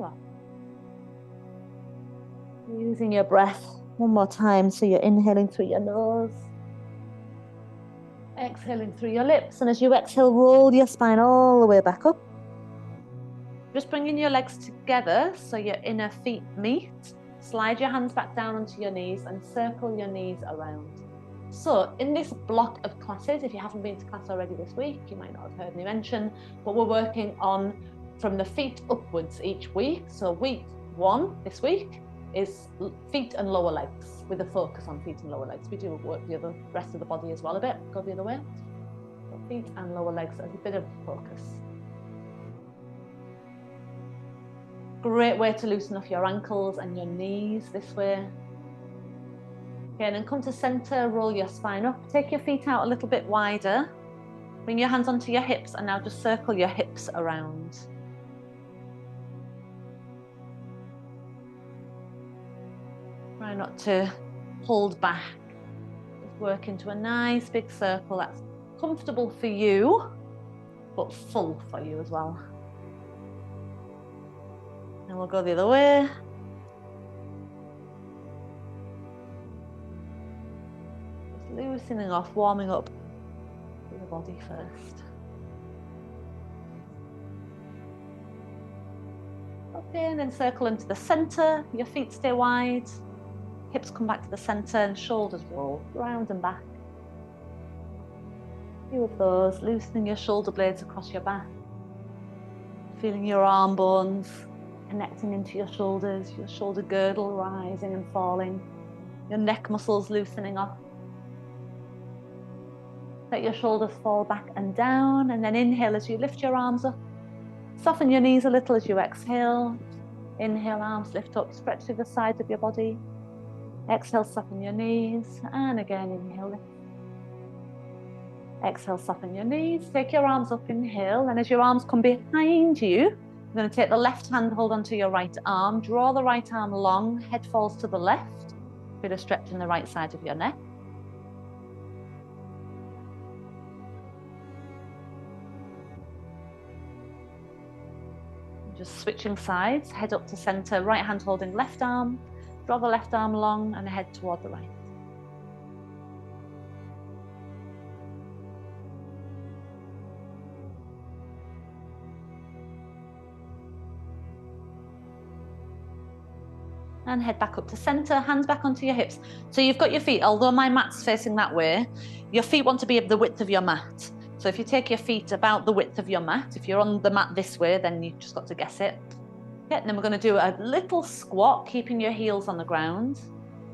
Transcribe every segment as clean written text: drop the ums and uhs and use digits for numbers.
lower. Using your breath one more time. So you're inhaling through your nose, exhaling through your lips. And as you exhale, roll your spine all the way back up. Just bringing your legs together so your inner feet meet. Slide your hands back down onto your knees and circle your knees around. So in this block of classes, if you haven't been to class already this week, you might not have heard me mention, but we're working on from the feet upwards each week. So week 1 this week is feet and lower legs, with a focus on feet and lower legs. We do work the rest of the body as well a bit, go the other way. So feet and lower legs as a bit of focus. Great way to loosen off your ankles and your knees this way. Okay, and then come to center, roll your spine up, take your feet out a little bit wider, bring your hands onto your hips, and now just circle your hips around. Try not to hold back, just work into a nice big circle that's comfortable for you, but full for you as well. And we'll go the other way. Just loosening off, warming up the body first. Okay, and then circle into the center. Your feet stay wide. Hips come back to the center and shoulders roll round and back. A few of those, loosening your shoulder blades across your back. Feeling your arm bones connecting into your shoulders, your shoulder girdle rising and falling, your neck muscles loosening off. Let your shoulders fall back and down, and then inhale as you lift your arms up. Soften your knees a little as you exhale. Inhale, arms lift up, stretch through the sides of your body. Exhale, soften your knees, and again inhale, lift. Exhale, soften your knees, take your arms up, inhale, and as your arms come behind you, you're going to take the left hand, hold onto your right arm, draw the right arm long, head falls to the left, bit of stretch in the right side of your neck. Just switching sides, head up to center, right hand holding left arm, draw the left arm long and head toward the right. And head back up to center, hands back onto your hips. So you've got your feet, although my mat's facing that way, your feet want to be of the width of your mat. So if you take your feet about the width of your mat, if you're on the mat this way, then you've just got to guess it. Okay, and then we're going to do a little squat, keeping your heels on the ground,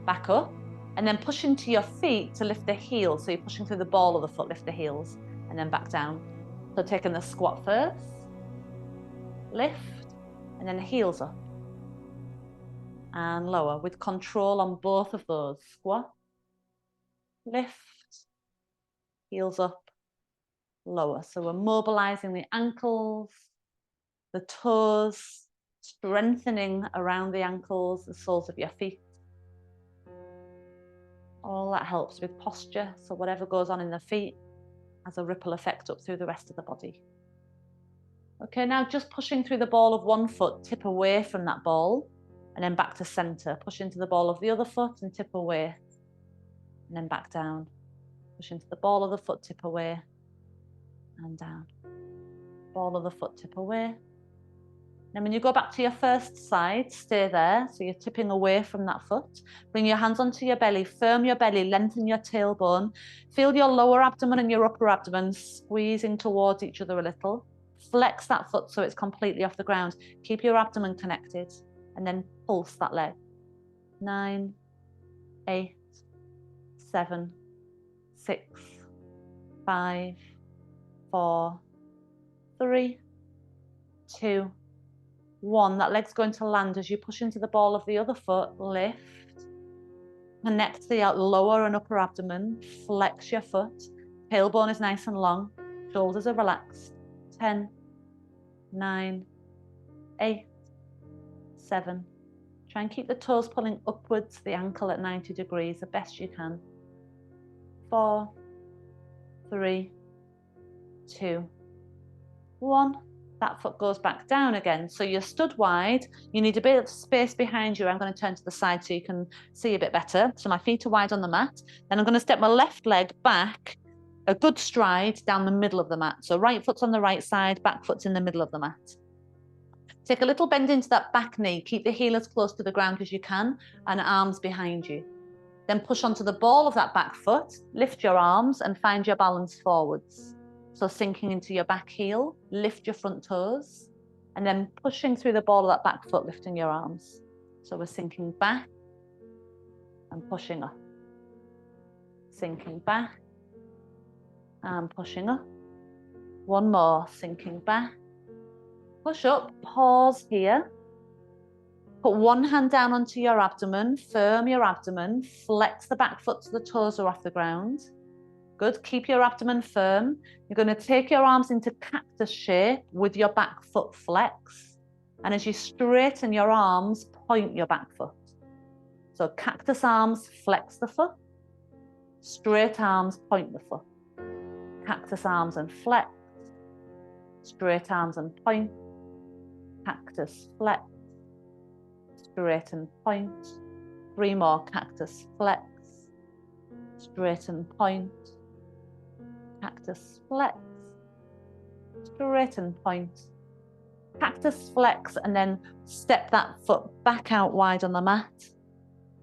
back up, and then push into your feet to lift the heels. So you're pushing through the ball of the foot, lift the heels, and then back down. So taking the squat first, lift, and then the heels up. And lower with control on both of those. Squat, lift, heels up, lower. So we're mobilizing the ankles, the toes, strengthening around the ankles, the soles of your feet. All that helps with posture. So whatever goes on in the feet has a ripple effect up through the rest of the body. Okay, now just pushing through the ball of one foot, tip away from that ball. And then back to center, push into the ball of the other foot and tip away. And then back down. Push into the ball of the foot, tip away. And down. Ball of the foot, tip away. Then when you go back to your first side, stay there. So you're tipping away from that foot. Bring your hands onto your belly, firm your belly, lengthen your tailbone. Feel your lower abdomen and your upper abdomen squeezing towards each other a little. Flex that foot so it's completely off the ground. Keep your abdomen connected. And then pulse that leg. 9, 8, 7, 6, 5, 4, 3, 2, 1. That leg's going to land as you push into the ball of the other foot. Lift. Connect the lower and upper abdomen. Flex your foot. Tailbone is nice and long. Shoulders are relaxed. 10, 9, 8, 7. Try and keep the toes pulling upwards, the ankle at 90 degrees, the best you can. 4, 3, 2, 1. that foot goes back down again. So you're stood wide, you need a bit of space behind you. I'm going to turn to the side so you can see a bit better. So my feet are wide on the mat. Then I'm going to step my left leg back, a good stride down the middle of the mat. So right foot's on the right side, back foot's in the middle of the mat. Take a little bend into that back knee. Keep the heel as close to the ground as you can and arms behind you. Then push onto the ball of that back foot, lift your arms and find your balance forwards. So sinking into your back heel, lift your front toes, and then pushing through the ball of that back foot, lifting your arms. So we're sinking back and pushing up. Sinking back and pushing up. One more, sinking back. Push up, pause here. Put one hand down onto your abdomen, firm your abdomen, flex the back foot so the toes are off the ground. Good, keep your abdomen firm. You're going to take your arms into cactus shape with your back foot flex. And as you straighten your arms, point your back foot. So cactus arms, flex the foot. Straight arms, point the foot. Cactus arms and flex. Straight arms and point. Cactus, flex. Straight and point. 3 more, cactus, flex. Straight and point. Cactus, flex. Straight and point. Cactus, flex, and then step that foot back out wide on the mat.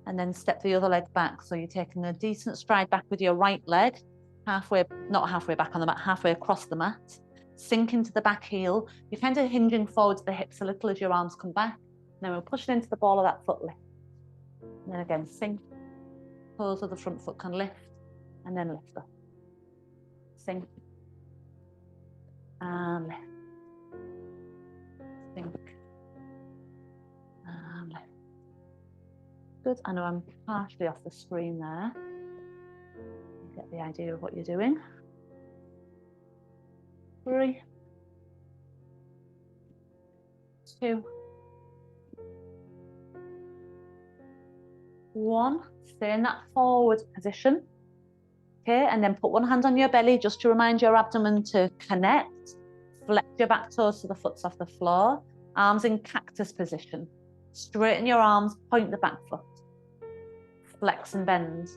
And then step the other leg back. So you're taking a decent stride back with your right leg, halfway, not halfway back on the mat, halfway across the mat. Sink into the back heel. You're kind of hinging forward to the hips a little as your arms come back. Then we're pushing into the ball of that foot lift. And then again, sink. Toes of the front foot can lift. And then lift up. Sink. And lift. Sink. And lift. Good. I know I'm partially off the screen there. You get the idea of what you're doing. 3, 2, 1. Stay in that forward position. Okay, and then put one hand on your belly just to remind your abdomen to connect. Flex your back toes so the foot's off the floor. Arms in cactus position. Straighten your arms, point the back foot. Flex and bend.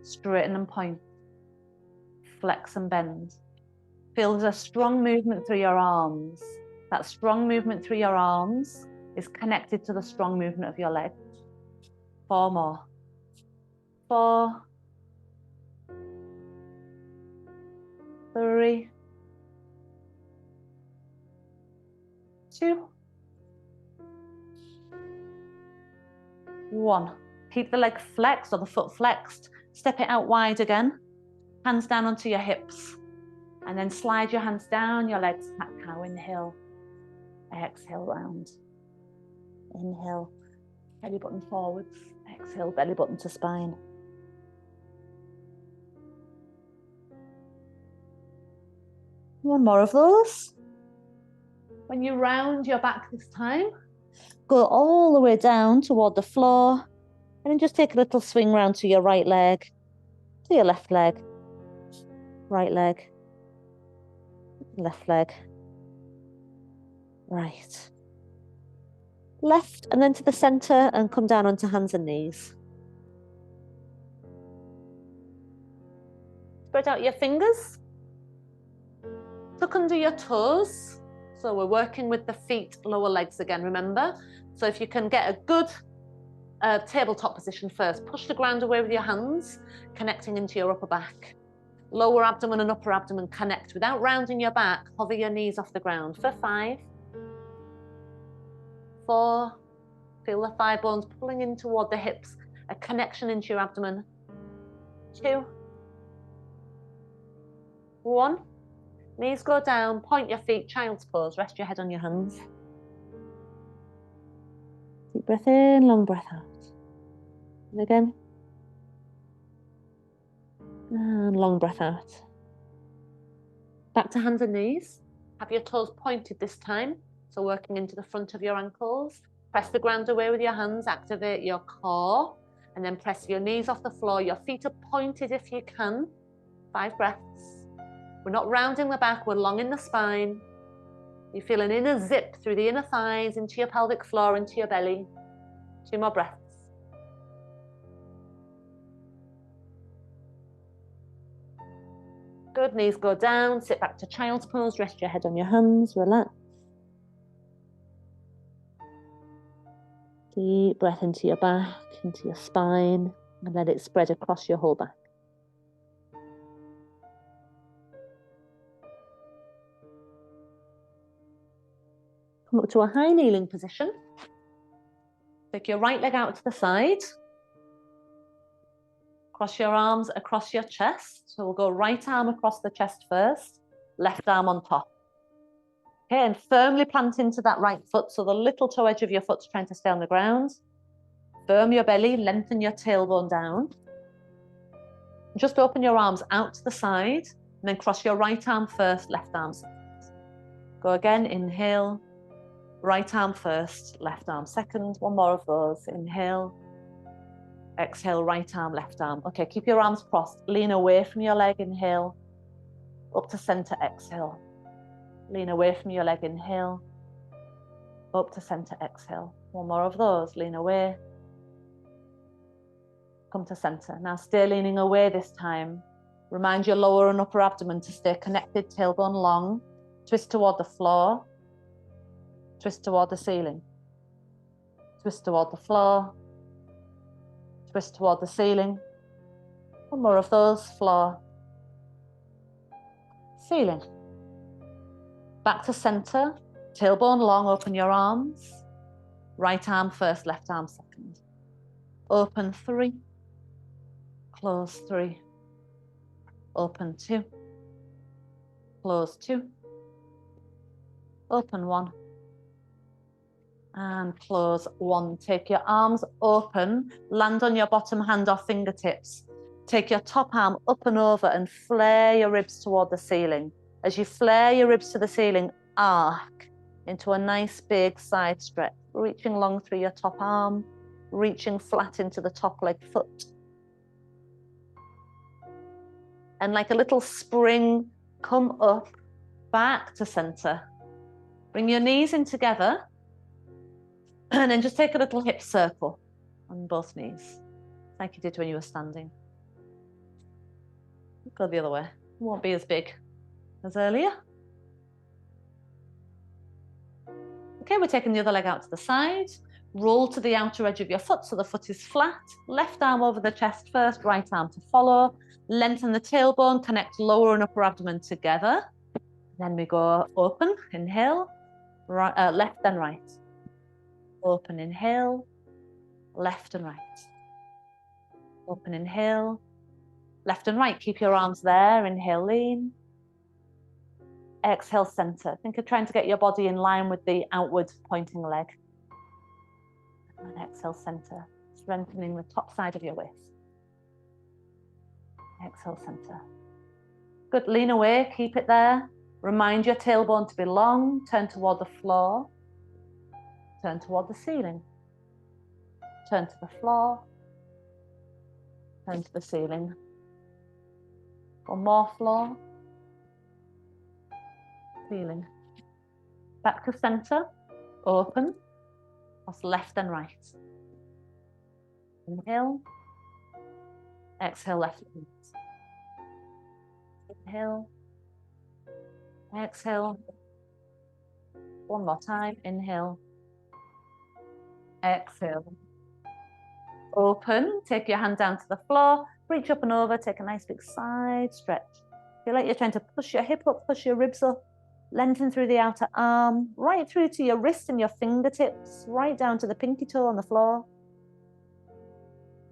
Straighten and point. Flex and bend. Feel there's a strong movement through your arms. That strong movement through your arms is connected to the strong movement of your legs. 4 more. 4, 3, 2, 1. Keep the leg flexed or the foot flexed. Step it out wide again. Hands down onto your hips. And then slide your hands down your legs. Cat cow. Inhale. Exhale round. Inhale. Belly button forwards. Exhale. Belly button to spine. One more of those. When you round your back this time, go all the way down toward the floor. And then just take a little swing round to your right leg, to your left leg, right leg, left leg, right, left, and then to the center and come down onto hands and knees. Spread out your fingers. Tuck under your toes. So we're working with the feet, lower legs again, remember? So if you can get a good tabletop position first, push the ground away with your hands, connecting into your upper back. Lower abdomen and upper abdomen connect without rounding your back. Hover your knees off the ground for 5, 4, feel the thigh bones pulling in toward the hips, a connection into your abdomen. 2, 1. Knees go down, point your feet, child's pose, rest your head on your hands. Deep breath in, long breath out. And again. And long breath out. Back to hands and knees. Have your toes pointed this time. So working into the front of your ankles. Press the ground away with your hands, activate your core. And then press your knees off the floor. Your feet are pointed if you can. 5 breaths. We're not rounding the back, we're long in the spine. You feel an inner zip through the inner thighs, into your pelvic floor, into your belly. 2 more breaths. Good, knees go down, sit back to child's pose, rest your head on your hands, relax. Deep breath into your back, into your spine, and let it spread across your whole back. Come up to a high kneeling position. Take your right leg out to the side. Cross your arms across your chest. So we'll go right arm across the chest first, left arm on top. Okay, and firmly plant into that right foot, so the little toe edge of your foot's trying to stay on the ground. Firm your belly, lengthen your tailbone down. Just open your arms out to the side, and then cross your right arm first, left arm second. Go again, inhale, right arm first, left arm second. One more of those, inhale. Exhale, right arm, left arm. Okay, keep your arms crossed. Lean away from your leg, inhale. Up to center, exhale. Lean away from your leg, inhale. Up to center, exhale. One more of those, lean away. Come to center. Now stay leaning away this time. Remind your lower and upper abdomen to stay connected, tailbone long. Twist toward the floor. Twist toward the ceiling. Twist toward the floor. Twist toward the ceiling. One more of those, floor, ceiling. Back to center, tailbone long, open your arms. Right arm first, left arm second. Open 3, close 3. Open 2, close 2. Open 1. And close 1. Take your arms open, land on your bottom hand or fingertips. Take your top arm up and over and flare your ribs toward the ceiling. As you flare your ribs to the ceiling, arc into a nice big side stretch, reaching long through your top arm, reaching flat into the top leg foot. And like a little spring, come up, back to center. Bring your knees in together. And then just take a little hip circle on both knees, like you did when you were standing. Go the other way. It won't be as big as earlier. Okay, we're taking the other leg out to the side. Roll to the outer edge of your foot so the foot is flat. Left arm over the chest first, right arm to follow. Lengthen the tailbone, connect lower and upper abdomen together. Then we go open, inhale, right, left and right. Open, inhale, left and right. Open, inhale, left and right. Keep your arms there. Inhale, lean. Exhale, center. Think of trying to get your body in line with the outward pointing leg. And exhale, center. Strengthening the top side of your waist. Exhale, center. Good. Lean away. Keep it there. Remind your tailbone to be long. Turn toward the floor. Turn toward the ceiling. Turn to the floor. Turn to the ceiling. One more, floor. Ceiling. Back to center. Open. Cross left and right. Inhale. Exhale, left and right. Inhale. Exhale. One more time. Inhale. Exhale. Open. Take your hand down to the floor. Reach up and over. Take a nice big side stretch. Feel like you're trying to push your hip up, push your ribs up. Lengthen through the outer arm, right through to your wrist and your fingertips, right down to the pinky toe on the floor.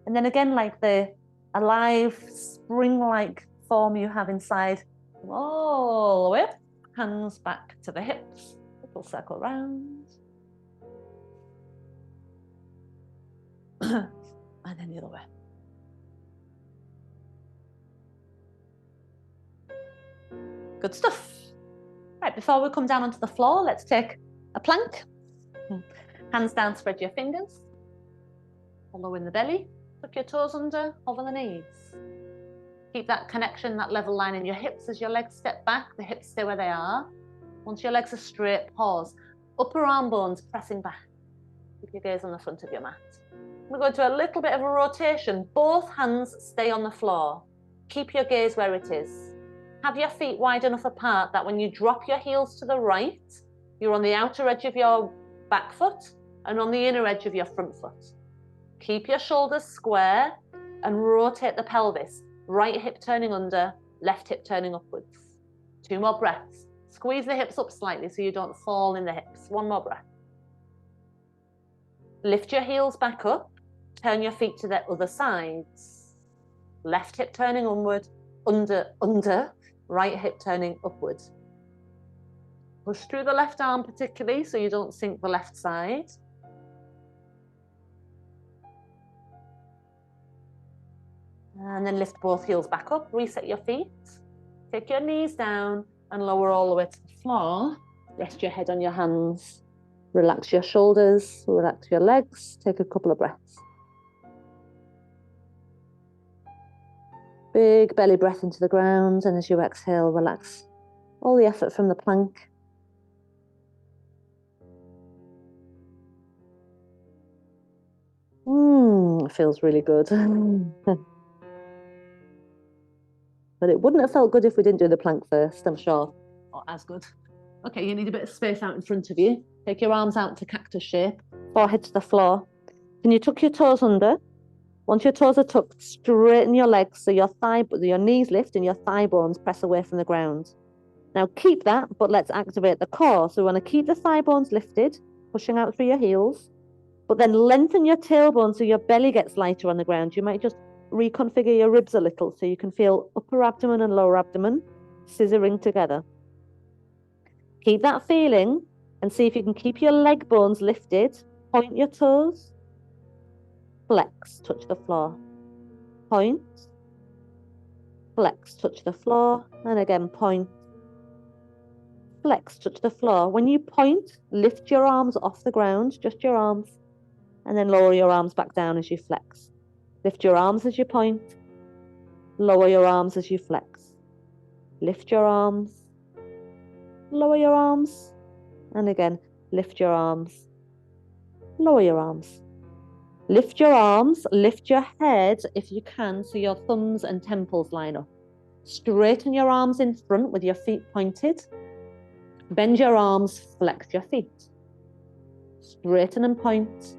And then again, like the alive, spring-like form you have inside, all the way up, hands back to the hips, little circle round. And then the other way. Good stuff. Right, before we come down onto the floor, let's take a plank. Hands down, spread your fingers. Follow in the belly. Tuck your toes under, hover the knees. Keep that connection, that level line in your hips as your legs step back. The hips stay where they are. Once your legs are straight, pause. Upper arm bones pressing back. Keep your gaze on the front of your mat. We're going to do a little bit of a rotation. Both hands stay on the floor. Keep your gaze where it is. Have your feet wide enough apart that when you drop your heels to the right, you're on the outer edge of your back foot and on the inner edge of your front foot. Keep your shoulders square and rotate the pelvis. Right hip turning under, left hip turning upwards. 2 more breaths. Squeeze the hips up slightly so you don't fall in the hips. 1 more breath. Lift your heels back up. Turn your feet to the other sides. Left hip turning onward, under. Right hip turning upward. Push through the left arm particularly so you don't sink the left side. And then lift both heels back up, reset your feet. Take your knees down and lower all the way to the floor. Rest your head on your hands. Relax your shoulders, relax your legs. Take a couple of breaths. Big belly breath into the ground, and as you exhale, relax all the effort from the plank. It feels really good. But it wouldn't have felt good if we didn't do the plank first, I'm sure. Or as good. Okay, you need a bit of space out in front of you. Take your arms out to cactus shape, forehead to the floor. Can you tuck your toes under? Once your toes are tucked, straighten your legs so your knees lift and your thigh bones press away from the ground. Now keep that, but let's activate the core. So we want to keep the thigh bones lifted, pushing out through your heels, but then lengthen your tailbone so your belly gets lighter on the ground. You might just reconfigure your ribs a little so you can feel upper abdomen and lower abdomen scissoring together. Keep that feeling and see if you can keep your leg bones lifted. Point your toes. Flex, touch the floor. Point. Flex, touch the floor. And again, point. Flex, touch the floor. When you point, lift your arms off the ground, just your arms. And then lower your arms back down as you flex. Lift your arms as you point. Lower your arms as you flex. Lift your arms. Lower your arms. And again, lift your arms. Lower your arms. Lift your arms, lift your head if you can so your thumbs and temples line up. Straighten your arms in front with your feet pointed. Bend your arms, flex your feet. Straighten and point.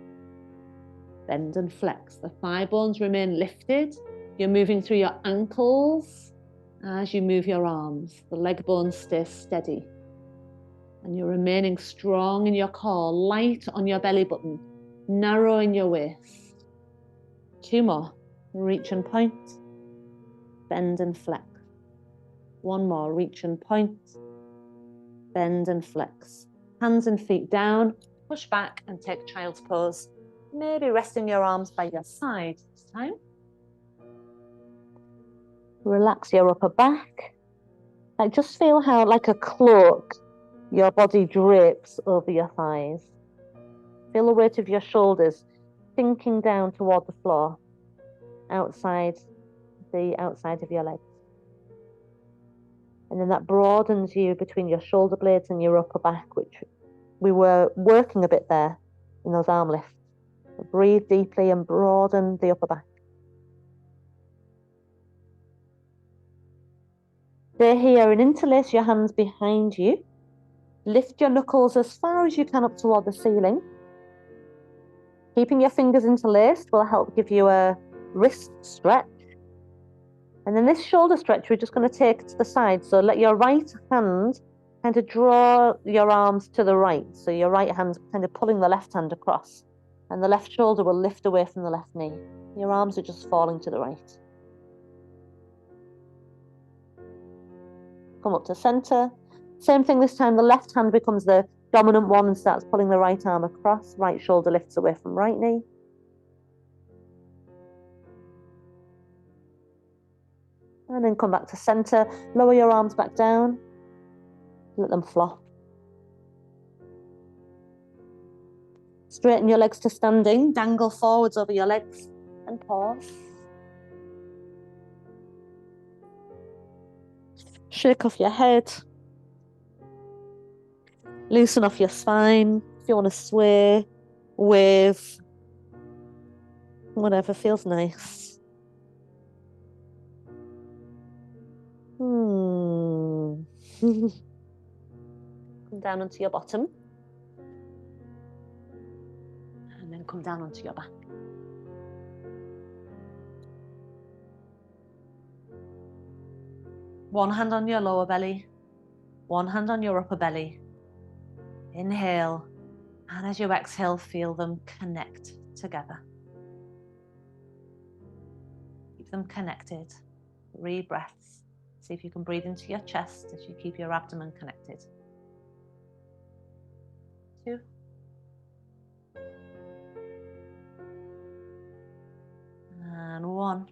Bend and flex. The thigh bones remain lifted. You're moving through your ankles as you move your arms. The leg bones stay steady. And you're remaining strong in your core, light on your belly button, narrow in your waist. 2 more. Reach and point. Bend and flex. 1 more. Reach and point. Bend and flex. Hands and feet down. Push back and take child's pose. Maybe resting your arms by your side this time. Relax your upper back. Like just feel how, like a cloak, your body drapes over your thighs. Feel the weight of your shoulders sinking down toward the floor, outside of your legs. And then that broadens you between your shoulder blades and your upper back, which we were working a bit there in those arm lifts. So breathe deeply and broaden the upper back. Stay here and interlace your hands behind you. Lift your knuckles as far as you can up toward the ceiling. Keeping your fingers interlaced will help give you a wrist stretch. And then this shoulder stretch, we're just going to take to the side. So let your right hand kind of draw your arms to the right. So your right hand's kind of pulling the left hand across. And the left shoulder will lift away from the left knee. Your arms are just falling to the right. Come up to center. Same thing this time, the left hand becomes the dominant one and starts pulling the right arm across. Right shoulder lifts away from right knee. And then come back to center. Lower your arms back down. Let them flop. Straighten your legs to standing. Dangle forwards over your legs and pause. Shake off your head. Loosen off your spine. If you want to sway, wave, whatever feels nice. Come down onto your bottom. And then come down onto your back. One hand on your lower belly, one hand on your upper belly. Inhale, and as you exhale, feel them connect together. Keep them connected. 3 breaths. See if you can breathe into your chest as you keep your abdomen connected. 2. And 1.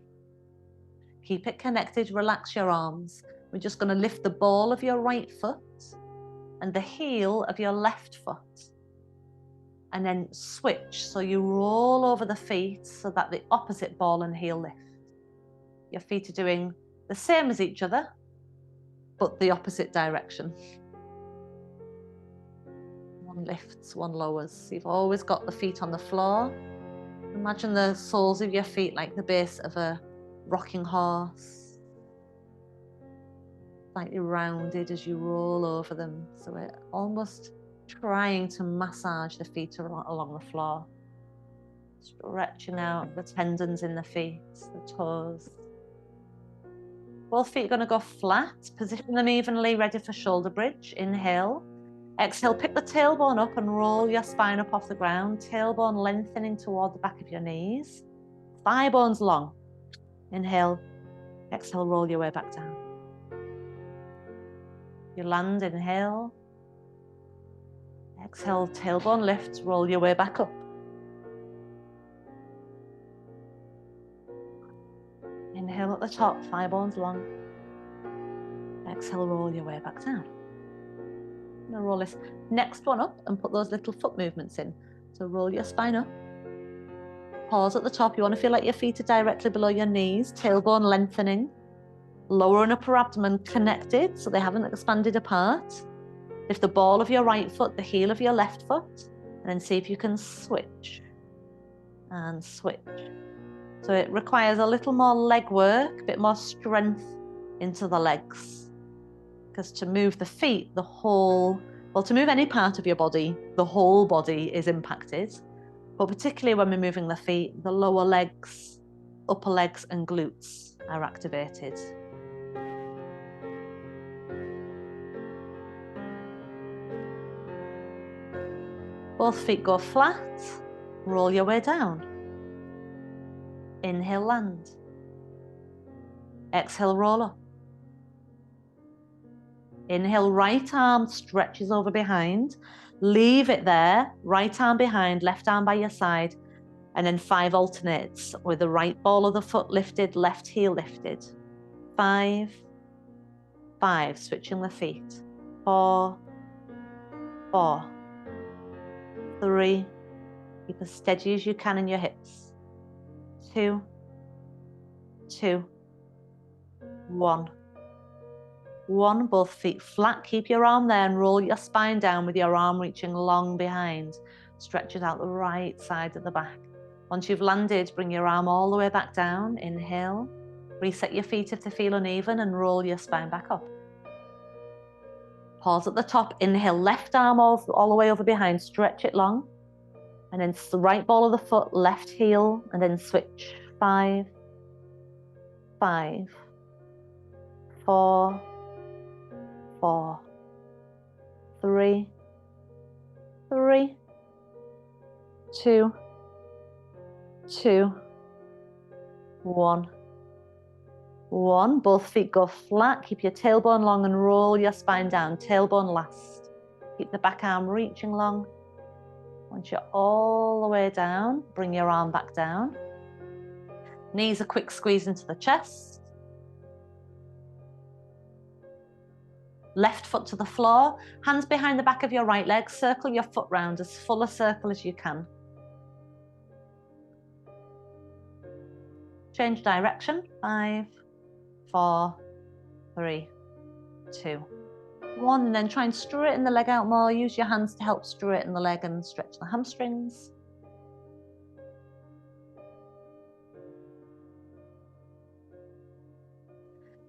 Keep it connected, relax your arms. We're just going to lift the ball of your right foot and the heel of your left foot. And then switch, so you roll over the feet so that the opposite ball and heel lift. Your feet are doing the same as each other, but the opposite direction. One lifts, one lowers. You've always got the feet on the floor. Imagine the soles of your feet like the base of a rocking horse. Slightly rounded as you roll over them. So we're almost trying to massage the feet along the floor. Stretching out the tendons in the feet, the toes. Both feet are going to go flat. Position them evenly, ready for shoulder bridge. Inhale. Exhale, pick the tailbone up and roll your spine up off the ground. Tailbone lengthening toward the back of your knees. Thigh bones long. Inhale. Exhale, roll your way back down. You land, inhale. Exhale, tailbone lift, roll your way back up. Inhale at the top, thigh bones long. Exhale, roll your way back down. I'm going to roll this next one up and put those little foot movements in. So roll your spine up. Pause at the top. You want to feel like your feet are directly below your knees. Tailbone lengthening. Lower and upper abdomen connected so they haven't expanded apart. Lift the ball of your right foot, the heel of your left foot, and then see if you can switch. And switch. So it requires a little more leg work, a bit more strength into the legs. Because to move the feet, to move any part of your body, the whole body is impacted. But particularly when we're moving the feet, the lower legs, upper legs and glutes are activated. Both feet go flat, roll your way down. Inhale, land. Exhale, roll up. Inhale, right arm stretches over behind. Leave it there, right arm behind, left arm by your side. And then 5 alternates with the right ball of the foot lifted, left heel lifted. 5, 5, switching the feet. 4, 4, 3, keep as steady as you can in your hips. 2, 2, 1. 1, both feet flat, keep your arm there and roll your spine down with your arm reaching long behind. Stretch it out the right side of the back. Once you've landed, bring your arm all the way back down. Inhale. Reset your feet if they feel uneven and roll your spine back up. Pause at the top. Inhale, left arm all the way over behind. Stretch it long. And then the right ball of the foot, left heel, and then switch. 5, 5, 4, 4, 3, 3, 2, 2, 1. 1. Both feet go flat. Keep your tailbone long and roll your spine down. Tailbone last. Keep the back arm reaching long. Once you're all the way down, bring your arm back down. Knees a quick squeeze into the chest. Left foot to the floor. Hands behind the back of your right leg. Circle your foot round as full a circle as you can. Change direction. 5, 4, 3, 2, One, and then try and straighten the leg out more. Use your hands to help straighten the leg and stretch the hamstrings.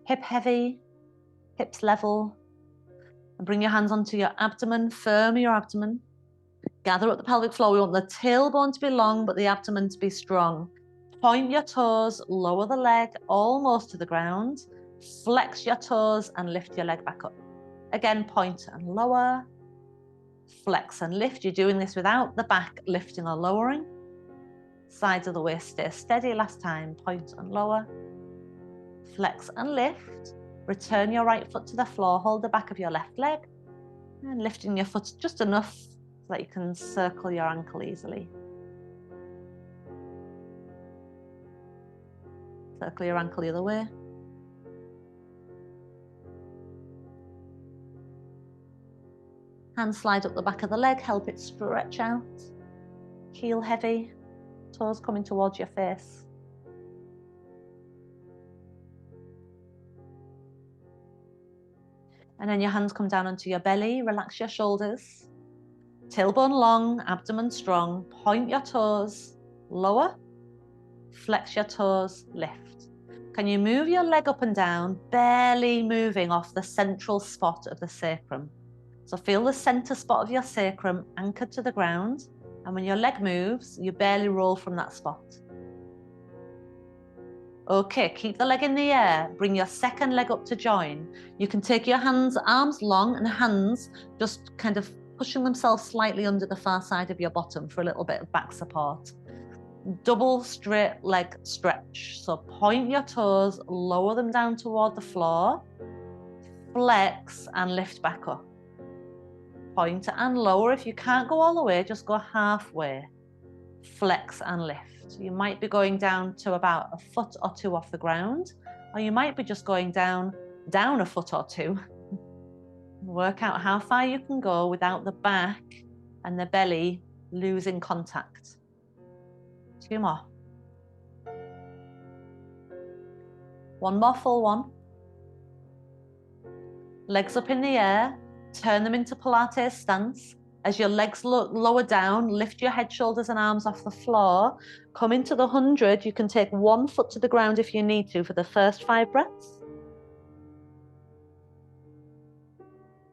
Hip heavy, hips level. And bring your hands onto your abdomen, firm your abdomen. Gather up the pelvic floor. We want the tailbone to be long, but the abdomen to be strong. Point your toes, lower the leg almost to the ground. Flex your toes and lift your leg back up. Again, point and lower. Flex and lift. You're doing this without the back lifting or lowering. Sides of the waist stay steady. Last time, point and lower. Flex and lift. Return your right foot to the floor. Hold the back of your left leg. And lifting your foot just enough so that you can circle your ankle easily. Circle your ankle the other way. Hands slide up the back of the leg, help it stretch out. Heel heavy, toes coming towards your face. And then your hands come down onto your belly, relax your shoulders. Tailbone long, abdomen strong. Point your toes, lower. Flex your toes, lift. Can you move your leg up and down, barely moving off the central spot of the sacrum? So feel the center spot of your sacrum anchored to the ground. And when your leg moves, you barely roll from that spot. Okay, keep the leg in the air. Bring your second leg up to join. You can take your hands, arms long, and hands just kind of pushing themselves slightly under the far side of your bottom for a little bit of back support. Double straight leg stretch. So point your toes, lower them down toward the floor. Flex and lift back up. Point and lower. If you can't go all the way, just go halfway. Flex and lift. You might be going down to about a foot or two off the ground, or you might be just going down a foot or two. Work out how far you can go without the back and the belly losing contact. 2 more. 1 more full one. Legs up in the air, turn them into Pilates stance. As your legs lower down, lift your head, shoulders and arms off the floor. Come into the 100. You can take 1 foot to the ground if you need to for the first 5 breaths.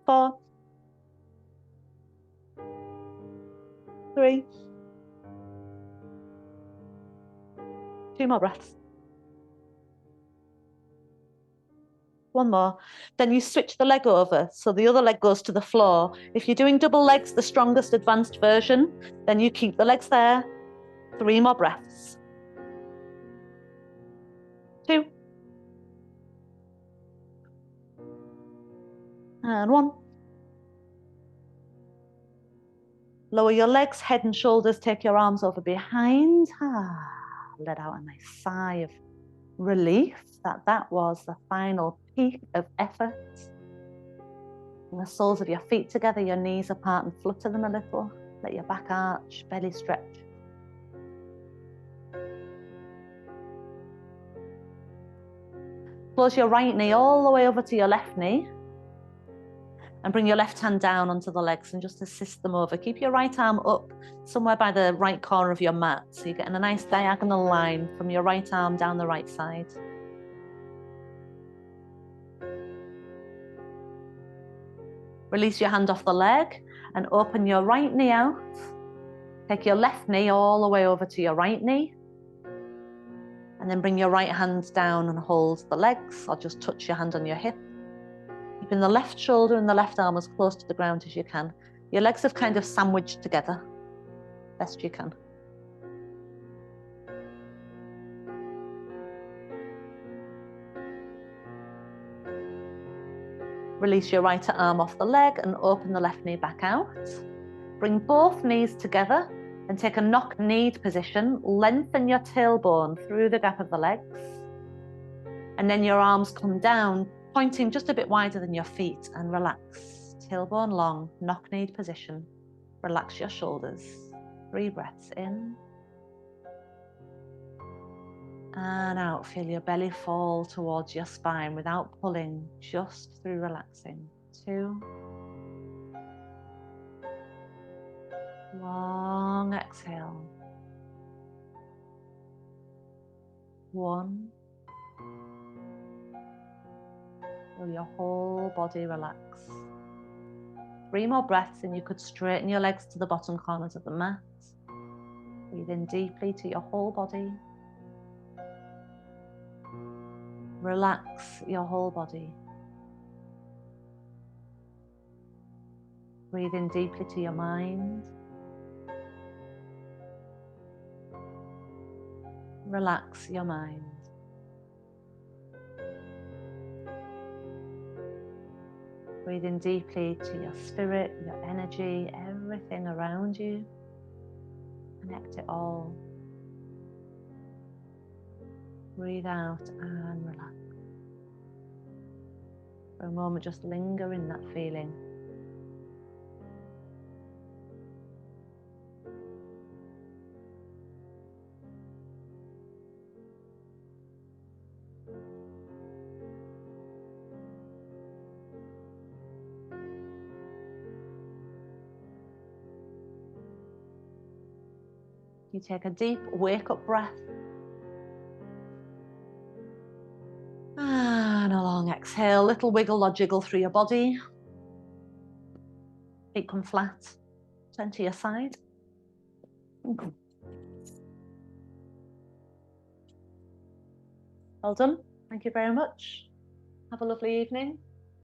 4, 3, 2 more breaths. 1 more. Then you switch the leg over, so the other leg goes to the floor. If you're doing double legs, the strongest advanced version, then you keep the legs there. 3 more breaths. 2. And 1. Lower your legs, head and shoulders, take your arms over behind. Let out a nice sigh of relief that was the final peak of effort. Bring the soles of your feet together, your knees apart and flutter them a little. Let your back arch, belly stretch. Close your right knee all the way over to your left knee. And bring your left hand down onto the legs and just assist them over. Keep your right arm up somewhere by the right corner of your mat. So you're getting a nice diagonal line from your right arm down the right side. Release your hand off the leg and open your right knee out. Take your left knee all the way over to your right knee. And then bring your right hand down and hold the legs, or just touch your hand on your hip. Keeping the left shoulder and the left arm as close to the ground as you can. Your legs have kind of sandwiched together, best you can. Release your right arm off the leg and open the left knee back out. Bring both knees together and take a knock-kneed position. Lengthen your tailbone through the gap of the legs. And then your arms come down, pointing just a bit wider than your feet, and relax. Tailbone long, knock-kneed position. Relax your shoulders. 3 breaths in. And out. Feel your belly fall towards your spine without pulling, just through relaxing. 2. Long exhale. 1. Feel your whole body relax. 3 more breaths and you could straighten your legs to the bottom corners of the mat. Breathe in deeply to your whole body. Relax your whole body. Breathe in deeply to your mind. Relax your mind. Breathe in deeply to your spirit, your energy, everything around you. Connect it all. Breathe out and relax. For a moment, just linger in that feeling. You take a deep wake-up breath. And a long exhale, little wiggle or jiggle through your body. Feet come flat, turn to your side. Well done, thank you very much. Have a lovely evening.